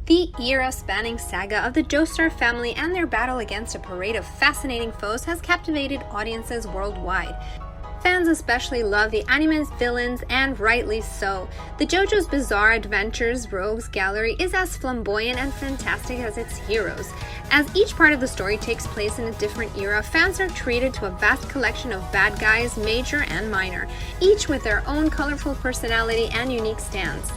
The era-spanning saga of the Joestar family and their battle against a parade of fascinating foes has captivated audiences worldwide. Fans especially love the anime's villains, and rightly so. The JoJo's Bizarre Adventures Rogues Gallery is as flamboyant and fantastic as its heroes. As each part of the story takes place in a different era, fans are treated to a vast collection of bad guys, major and minor, each with their own colorful personality and unique stands.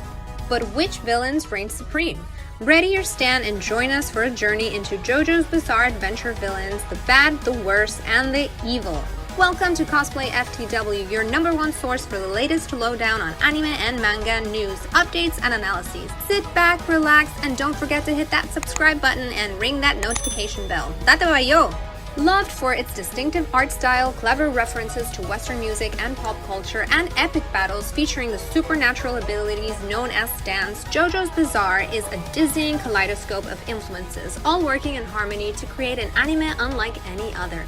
But which villains reign supreme? Ready your stand and join us for a journey into JoJo's Bizarre Adventure villains, the bad, the worst, and the evil. Welcome to Cosplay-FTW, your #1 source for the latest lowdown on anime and manga news, updates, and analyses. Sit back, relax, and don't forget to hit that subscribe button and ring that notification bell. Date wa yo! Loved for its distinctive art style, clever references to Western music and pop culture, and epic battles featuring the supernatural abilities known as stands, JoJo's Bizarre is a dizzying kaleidoscope of influences, all working in harmony to create an anime unlike any other.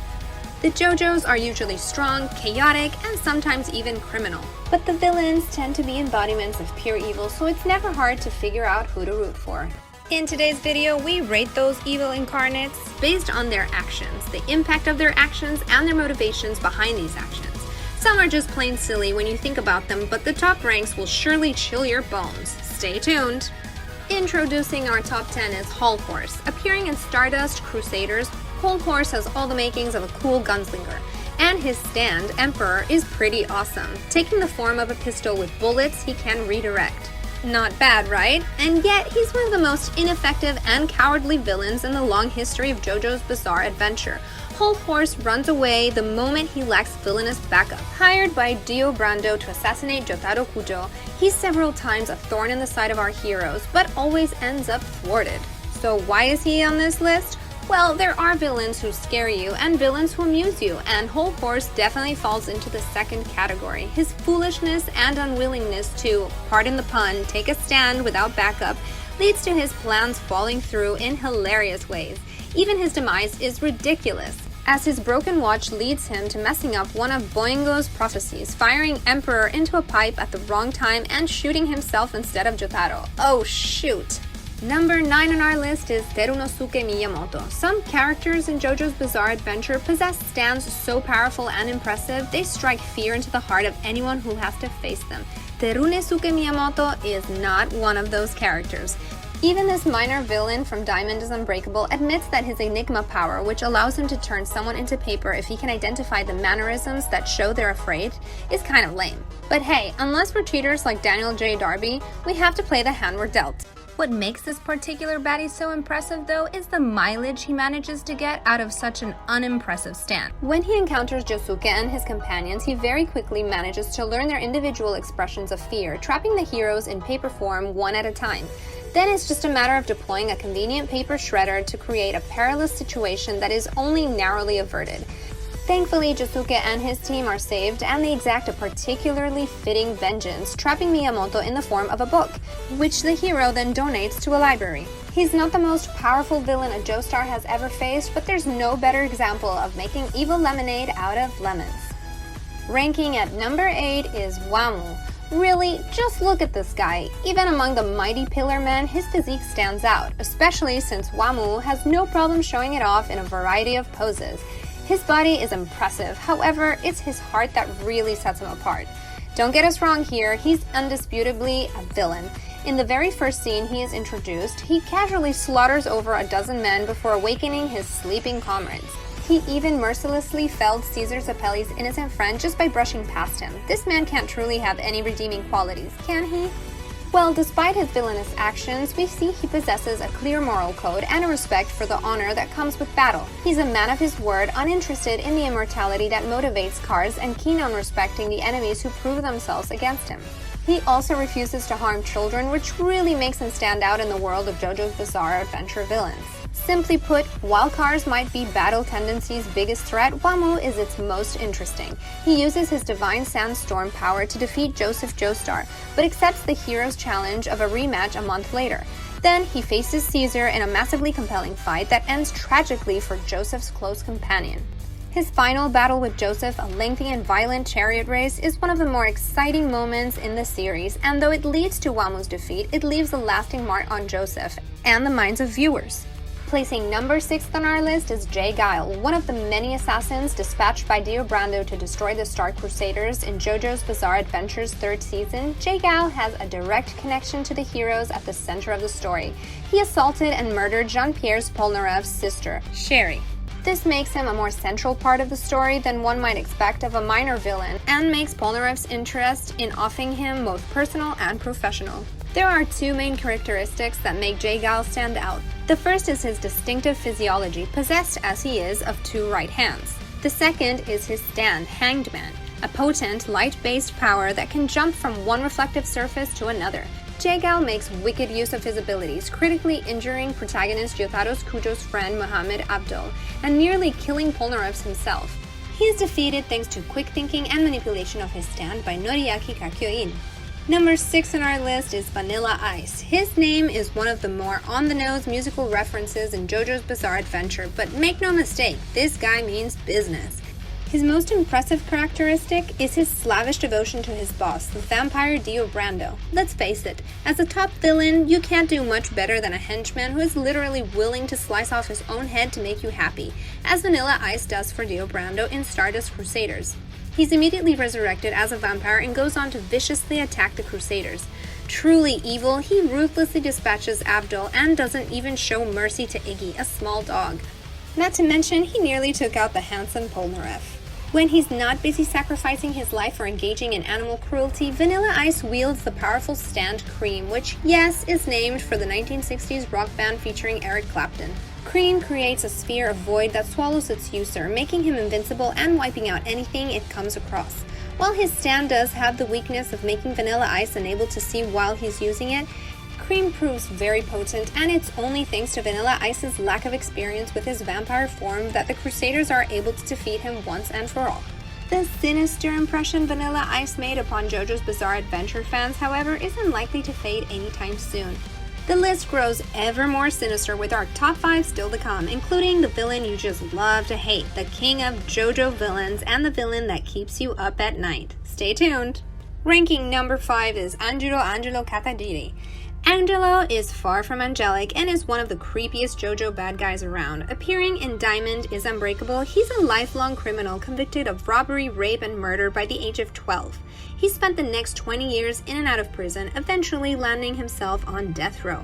The JoJos are usually strong, chaotic, and sometimes even criminal. But the villains tend to be embodiments of pure evil, so it's never hard to figure out who to root for. In today's video, we rate those evil incarnates based on their actions, the impact of their actions, and their motivations behind these actions. Some are just plain silly when you think about them, but the top ranks will surely chill your bones. Stay tuned! Introducing our top 10 is Hall Horse. Appearing in Stardust Crusaders, Hall Horse has all the makings of a cool gunslinger, and his stand, Emperor, is pretty awesome. Taking the form of a pistol with bullets he can redirect. Not bad, right? And yet, he's one of the most ineffective and cowardly villains in the long history of JoJo's Bizarre Adventure. Hall Horse runs away the moment he lacks villainous backup. Hired by Diobrando to assassinate Jotaro Kujo, he's several times a thorn in the side of our heroes, but always ends up thwarted. So why is he on this list? Well, there are villains who scare you and villains who amuse you, and Hall Horse definitely falls into the second category. His foolishness and unwillingness to, pardon the pun, take a stand without backup leads to his plans falling through in hilarious ways. Even his demise is ridiculous, as his broken watch leads him to messing up one of Boingo's prophecies, firing Emperor into a pipe at the wrong time and shooting himself instead of Jotaro. Oh shoot! Number 9 on our list is Terunsuke Miyamoto. Some characters in JoJo's Bizarre Adventure possess stands so powerful and impressive, they strike fear into the heart of anyone who has to face them. Terunsuke Miyamoto is not one of those characters. Even this minor villain from Diamond is Unbreakable admits that his Enigma power, which allows him to turn someone into paper if he can identify the mannerisms that show they're afraid, is kind of lame. But hey, unless we're cheaters like Daniel J. Darby, we have to play the hand we're dealt. What makes this particular baddie so impressive, though, is the mileage he manages to get out of such an unimpressive stand. When he encounters Josuke and his companions, he very quickly manages to learn their individual expressions of fear, trapping the heroes in paper form one at a time. Then it's just a matter of deploying a convenient paper shredder to create a perilous situation that is only narrowly averted. Thankfully, Josuke and his team are saved, and they exact a particularly fitting vengeance, trapping Miyamoto in the form of a book, which the hero then donates to a library. He's not the most powerful villain a Joestar has ever faced, but there's no better example of making evil lemonade out of lemons. Ranking at number 8 is Wamu. Really, just look at this guy. Even among the mighty pillar men, his physique stands out, especially since Wamu has no problem showing it off in a variety of poses. His body is impressive, however, it's his heart that really sets him apart. Don't get us wrong here, he's undisputably a villain. In the very first scene he is introduced, he casually slaughters over a dozen men before awakening his sleeping comrades. He even mercilessly felled Caesar Zappelli's innocent friend just by brushing past him. This man can't truly have any redeeming qualities, can he? Well, despite his villainous actions, we see he possesses a clear moral code and a respect for the honor that comes with battle. He's a man of his word, uninterested in the immortality that motivates cars, and keen on respecting the enemies who prove themselves against him. He also refuses to harm children, which really makes him stand out in the world of JoJo's Bizarre Adventure villains. Simply put, while cars might be Battle Tendency's biggest threat, Wamu is its most interesting. He uses his Divine Sandstorm power to defeat Joseph Joestar, but accepts the hero's challenge of a rematch a month later. Then he faces Caesar in a massively compelling fight that ends tragically for Joseph's close companion. His final battle with Joseph, a lengthy and violent chariot race, is one of the more exciting moments in the series, and though it leads to Wamu's defeat, it leaves a lasting mark on Joseph and the minds of viewers. Placing number 6 on our list is Jaegal, one of the many assassins dispatched by Diobrando to destroy the Star Crusaders in JoJo's Bizarre Adventure's 3rd season. Jaegal has a direct connection to the heroes at the center of the story. He assaulted and murdered Jean-Pierre Polnareff's sister, Sherry. This makes him a more central part of the story than one might expect of a minor villain, and makes Polnareff's interest in offing him both personal and professional. There are 2 main characteristics that make Jaegal stand out. The first is his distinctive physiology, possessed as he is of 2 right hands. The second is his stand, Hanged Man, a potent, light-based power that can jump from one reflective surface to another. Jaegal makes wicked use of his abilities, critically injuring protagonist Yotaro Kujo's friend Mohammed Abdul, and nearly killing Polnareff himself. He is defeated thanks to quick thinking and manipulation of his stand by Noriaki Kakyoin. Number 6 on our list is Vanilla Ice. His name is one of the more on-the-nose musical references in JoJo's Bizarre Adventure, but make no mistake, this guy means business. His most impressive characteristic is his slavish devotion to his boss, the vampire Diobrando. Let's face it, as a top villain, you can't do much better than a henchman who is literally willing to slice off his own head to make you happy, as Vanilla Ice does for Diobrando in Stardust Crusaders. He's immediately resurrected as a vampire and goes on to viciously attack the Crusaders. Truly evil, he ruthlessly dispatches Abdul and doesn't even show mercy to Iggy, a small dog. Not to mention, he nearly took out the handsome Polnareff. When he's not busy sacrificing his life or engaging in animal cruelty, Vanilla Ice wields the powerful stand Cream, which, yes, is named for the 1960s rock band featuring Eric Clapton. Cream creates a sphere of void that swallows its user, making him invincible and wiping out anything it comes across. While his stand does have the weakness of making Vanilla Ice unable to see while he's using it, Cream proves very potent, and it's only thanks to Vanilla Ice's lack of experience with his vampire form that the Crusaders are able to defeat him once and for all. The sinister impression Vanilla Ice made upon JoJo's Bizarre Adventure fans, however, isn't likely to fade anytime soon. The list grows ever more sinister with our top 5 still to come, including the villain you just love to hate, the king of JoJo villains, and the villain that keeps you up at night. Stay tuned! Ranking number 5 is Angelo Katagiri. Angelo is far from angelic and is one of the creepiest JoJo bad guys around. Appearing in Diamond is Unbreakable, he's a lifelong criminal convicted of robbery, rape, and murder by the age of 12. He spent the next 20 years in and out of prison, eventually landing himself on death row.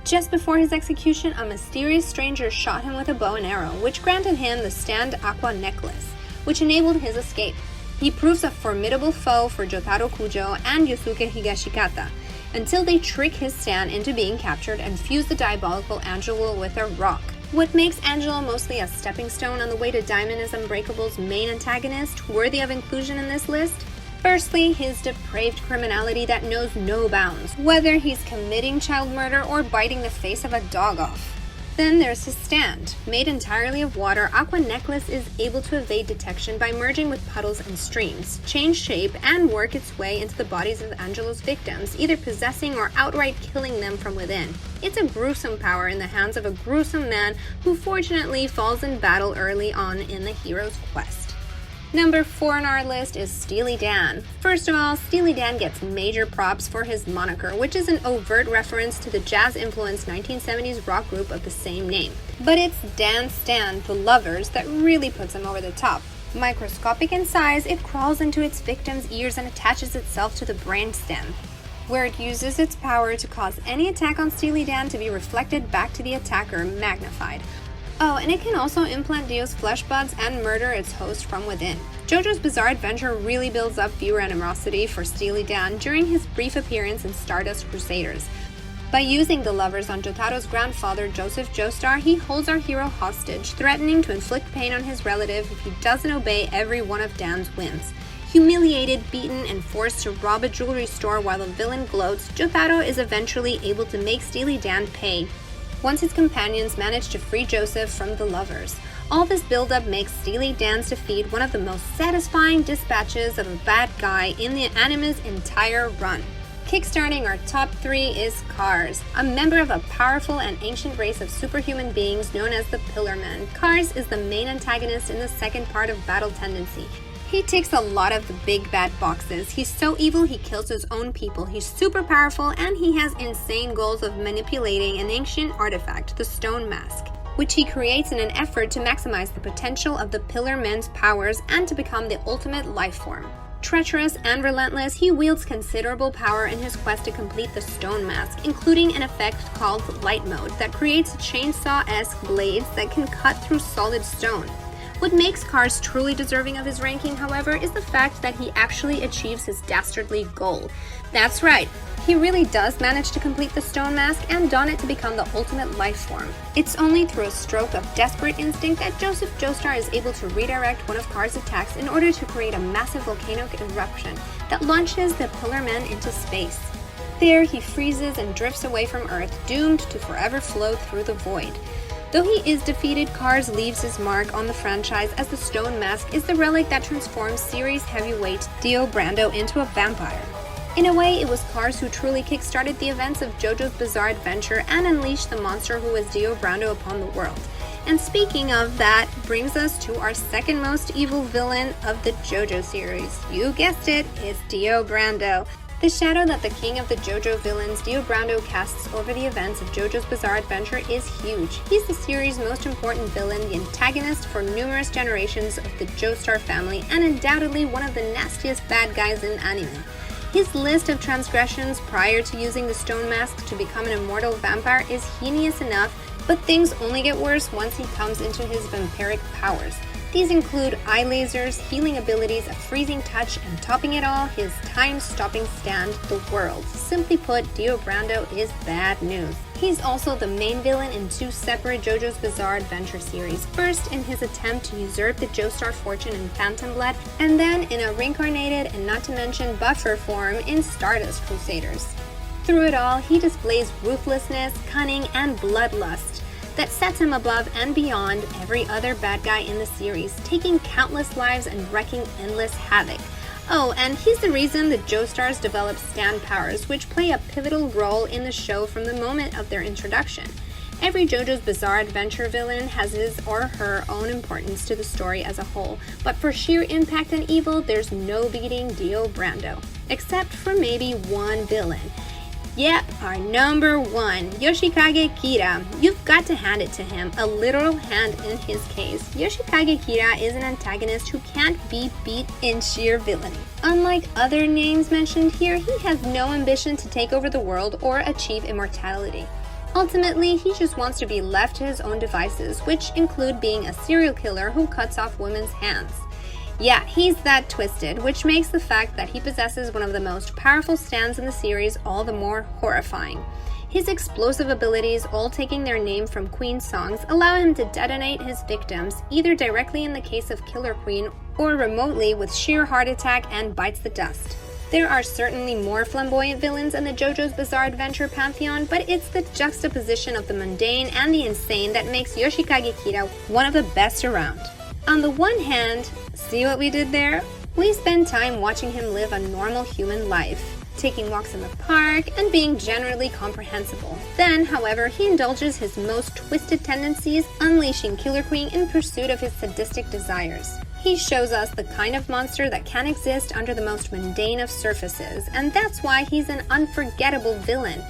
Just before his execution, a mysterious stranger shot him with a bow and arrow, which granted him the Stand Aqua necklace, which enabled his escape. He proves a formidable foe for Jotaro Kujo and Yosuke Higashikata, until they trick his stand into being captured and fuse the diabolical Angelo with a rock. What makes Angelo mostly a stepping stone on the way to Diamond is Unbreakable's main antagonist, worthy of inclusion in this list? Firstly, his depraved criminality that knows no bounds, whether he's committing child murder or biting the face of a dog off. Then there's his stand. Made entirely of water, Aqua Necklace is able to evade detection by merging with puddles and streams, change shape, and work its way into the bodies of Angelo's victims, either possessing or outright killing them from within. It's a gruesome power in the hands of a gruesome man who fortunately falls in battle early on in the hero's quest. Number 4 on our list is Steely Dan. First of all, Steely Dan gets major props for his moniker, which is an overt reference to the jazz-influenced 1970s rock group of the same name. But it's Dan's stand, the Lovers, that really puts him over the top. Microscopic in size, it crawls into its victim's ears and attaches itself to the brainstem, where it uses its power to cause any attack on Steely Dan to be reflected back to the attacker, magnified. Oh, and it can also implant Dio's flesh buds and murder its host from within. JoJo's Bizarre Adventure really builds up viewer animosity for Steely Dan during his brief appearance in Stardust Crusaders. By using the Lovers on Jotaro's grandfather, Joseph Joestar, he holds our hero hostage, threatening to inflict pain on his relative if he doesn't obey every one of Dan's whims. Humiliated, beaten, and forced to rob a jewelry store while the villain gloats, Jotaro is eventually able to make Steely Dan pay once his companions manage to free Joseph from the Lovers. All this build-up makes Steely Dan's defeat one of the most satisfying dispatches of a bad guy in the anime's entire run. Kickstarting our top 3 is Kars, a member of a powerful and ancient race of superhuman beings known as the Pillarmen. Kars is the main antagonist in the second part of Battle Tendency. He ticks a lot of the big bad boxes. He's so evil he kills his own people, he's super powerful, and he has insane goals of manipulating an ancient artifact, the Stone Mask, which he creates in an effort to maximize the potential of the Pillarmen's powers and to become the ultimate life form. Treacherous and relentless, he wields considerable power in his quest to complete the Stone Mask, including an effect called Light Mode that creates chainsaw-esque blades that can cut through solid stone. What makes Kars truly deserving of his ranking, however, is the fact that he actually achieves his dastardly goal. That's right, he really does manage to complete the Stone Mask and don it to become the ultimate life form. It's only through a stroke of desperate instinct that Joseph Joestar is able to redirect one of Kars' attacks in order to create a massive volcanic eruption that launches the Pillarmen into space. There, he freezes and drifts away from Earth, doomed to forever float through the void. Though he is defeated, Kars leaves his mark on the franchise as the Stone Mask is the relic that transforms series heavyweight Diobrando into a vampire. In a way, it was Kars who truly kickstarted the events of JoJo's Bizarre Adventure and unleashed the monster who was Diobrando upon the world. And speaking of that, brings us to our second most evil villain of the JoJo series. You guessed it, it's Diobrando. The shadow that the king of the JoJo villains, Diobrando, casts over the events of JoJo's Bizarre Adventure is huge. He's the series' most important villain, the antagonist for numerous generations of the Joestar family, and undoubtedly one of the nastiest bad guys in anime. His list of transgressions prior to using the Stone Mask to become an immortal vampire is heinous enough, but things only get worse once he comes into his vampiric powers. These include eye lasers, healing abilities, a freezing touch, and topping it all, his time-stopping stand, the world. Simply put, Diobrando is bad news. He's also the main villain in 2 separate JoJo's Bizarre Adventure series. First in his attempt to usurp the Joestar fortune in Phantom Blood, and then in a reincarnated and not to mention buffer form in Stardust Crusaders. Through it all, he displays ruthlessness, cunning, and bloodlust that sets him above and beyond every other bad guy in the series, taking countless lives and wreaking endless havoc. Oh, and he's the reason the Joestars developed stand powers, which play a pivotal role in the show from the moment of their introduction. Every JoJo's Bizarre Adventure villain has his or her own importance to the story as a whole, but for sheer impact and evil, there's no beating Diobrando. Except for maybe one villain. Yep, our number 1, Yoshikage Kira. You've got to hand it to him, a literal hand in his case. Yoshikage Kira is an antagonist who can't be beat in sheer villainy. Unlike other names mentioned here, he has no ambition to take over the world or achieve immortality. Ultimately, he just wants to be left to his own devices, which include being a serial killer who cuts off women's hands. Yeah, he's that twisted, which makes the fact that he possesses one of the most powerful stands in the series all the more horrifying. His explosive abilities, all taking their name from Queen songs, allow him to detonate his victims, either directly in the case of Killer Queen, or remotely with sheer heart attack and bites the dust. There are certainly more flamboyant villains in the JoJo's Bizarre Adventure pantheon, but it's the juxtaposition of the mundane and the insane that makes Yoshikage Kira one of the best around. On the one hand, see what we did there? We spend time watching him live a normal human life, taking walks in the park, and being generally comprehensible. Then, however, he indulges his most twisted tendencies, unleashing Killer Queen in pursuit of his sadistic desires. He shows us the kind of monster that can exist under the most mundane of surfaces, and that's why he's an unforgettable villain.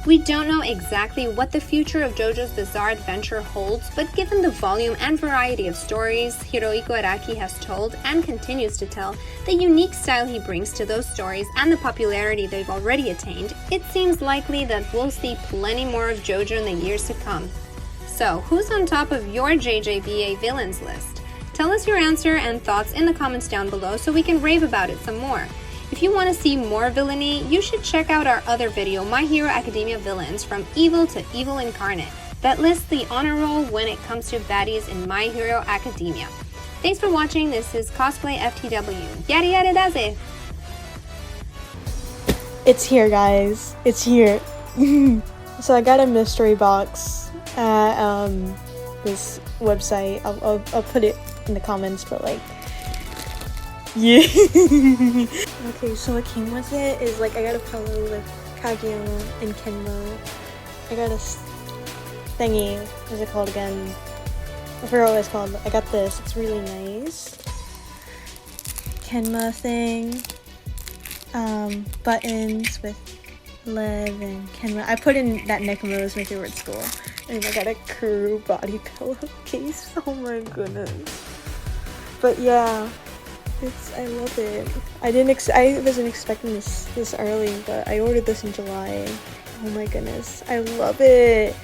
We don't know exactly what the future of JoJo's Bizarre Adventure holds, but given the volume and variety of stories Hirohiko Araki has told and continues to tell, the unique style he brings to those stories, and the popularity they've already attained, it seems likely that we'll see plenty more of JoJo in the years to come. So, who's on top of your JJBA villains list? Tell us your answer and thoughts in the comments down below so we can rave about it some more. If you want to see more villainy, you should check out our other video, My Hero Academia Villains, From Evil to Evil Incarnate, that lists the honor roll when it comes to baddies in My Hero Academia. Thanks for watching. This is Cosplay-FTW. Yada yada daze! It's here, guys. It's here. So I got a mystery box at this website. I'll put it in the comments, but like, yeah. Okay, so what came with it is like I got a pillow with Kageyama and Kenma. I got a thingy. What's it called again? I forgot what it's called. I got this. It's really nice. Kenma thing. Buttons with Lev and Kenma. I put in that Nekomo is my favorite school. And I got a crew body pillowcase. Oh my goodness. But yeah. I love it. I wasn't expecting this early, but I ordered this in July. Oh my goodness, I love it.